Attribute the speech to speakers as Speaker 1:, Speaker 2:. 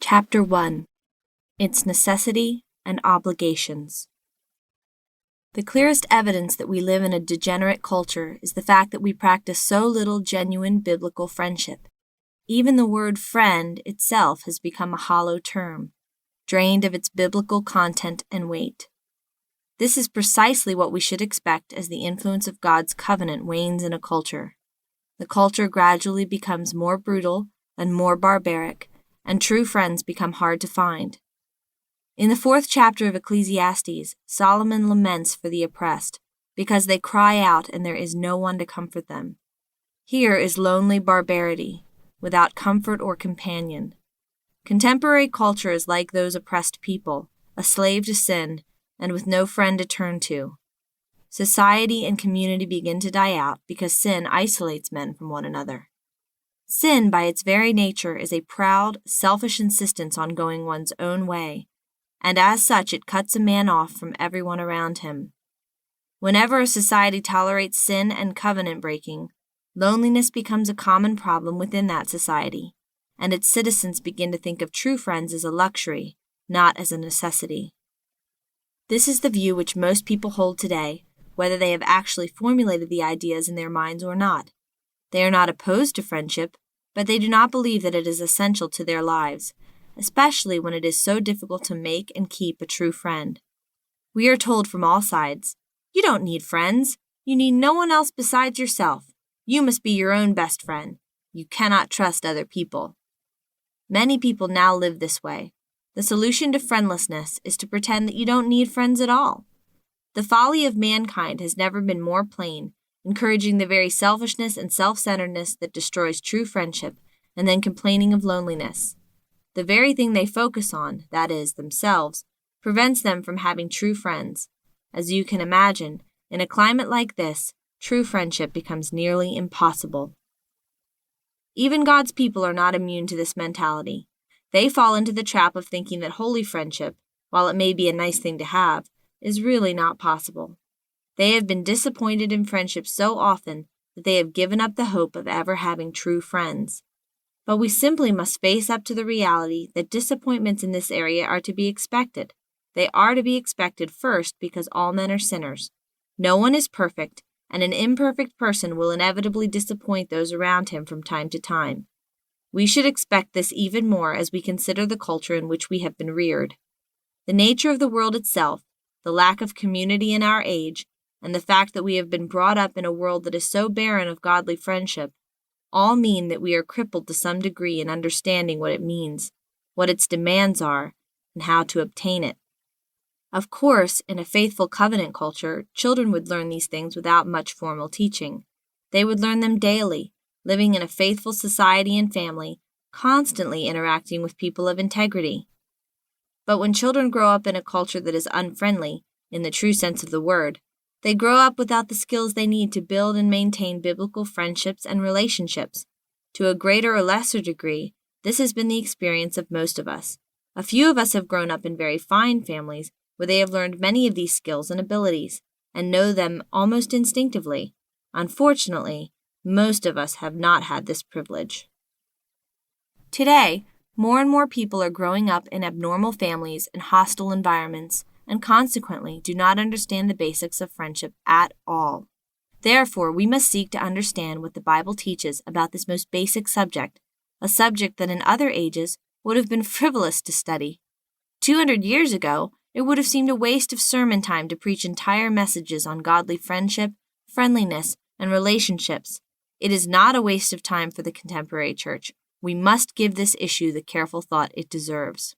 Speaker 1: Chapter 1. Its Necessity and Obligations. The clearest evidence that we live in a degenerate culture is the fact that we practice so little genuine biblical friendship. Even the word friend itself has become a hollow term, drained of its biblical content and weight. This is precisely what we should expect as the influence of God's covenant wanes in a culture. The culture gradually becomes more brutal and more barbaric, and true friends become hard to find. In the 4th chapter of Ecclesiastes, Solomon laments for the oppressed, because they cry out and there is no one to comfort them. Here is lonely barbarity, without comfort or companion. Contemporary culture is like those oppressed people, a slave to sin, and with no friend to turn to. Society and community begin to die out because sin isolates men from one another. Sin, by its very nature, is a proud, selfish insistence on going one's own way, and as such it cuts a man off from everyone around him. Whenever a society tolerates sin and covenant breaking, loneliness becomes a common problem within that society, and its citizens begin to think of true friends as a luxury, not as a necessity. This is the view which most people hold today, whether they have actually formulated the ideas in their minds or not. They are not opposed to friendship, but they do not believe that it is essential to their lives, especially when it is so difficult to make and keep a true friend. We are told from all sides, "You don't need friends. You need no one else besides yourself. You must be your own best friend. You cannot trust other people." Many people now live this way. The solution to friendlessness is to pretend that you don't need friends at all. The folly of mankind has never been more plain, encouraging the very selfishness and self-centeredness that destroys true friendship, and then complaining of loneliness. The very thing they focus on, that is, themselves, prevents them from having true friends. As you can imagine, in a climate like this, true friendship becomes nearly impossible. Even God's people are not immune to this mentality. They fall into the trap of thinking that holy friendship, while it may be a nice thing to have, is really not possible. They have been disappointed in friendship so often that they have given up the hope of ever having true friends. But we simply must face up to the reality that disappointments in this area are to be expected. They are to be expected first because all men are sinners. No one is perfect, and an imperfect person will inevitably disappoint those around him from time to time. We should expect this even more as we consider the culture in which we have been reared. The nature of the world itself, the lack of community in our age, and the fact that we have been brought up in a world that is so barren of godly friendship, all mean that we are crippled to some degree in understanding what it means, what its demands are, and how to obtain it. Of course, in a faithful covenant culture, children would learn these things without much formal teaching. They would learn them daily, living in a faithful society and family, constantly interacting with people of integrity. But when children grow up in a culture that is unfriendly, in the true sense of the word, they grow up without the skills they need to build and maintain biblical friendships and relationships. To a greater or lesser degree, this has been the experience of most of us. A few of us have grown up in very fine families where they have learned many of these skills and abilities, and know them almost instinctively. Unfortunately, most of us have not had this privilege. Today, more and more people are growing up in abnormal families and hostile environments, and consequently do not understand the basics of friendship at all. Therefore, we must seek to understand what the Bible teaches about this most basic subject, a subject that in other ages would have been frivolous to study. 200 years ago, it would have seemed a waste of sermon time to preach entire messages on godly friendship, friendliness, and relationships. It is not a waste of time for the contemporary church. We must give this issue the careful thought it deserves.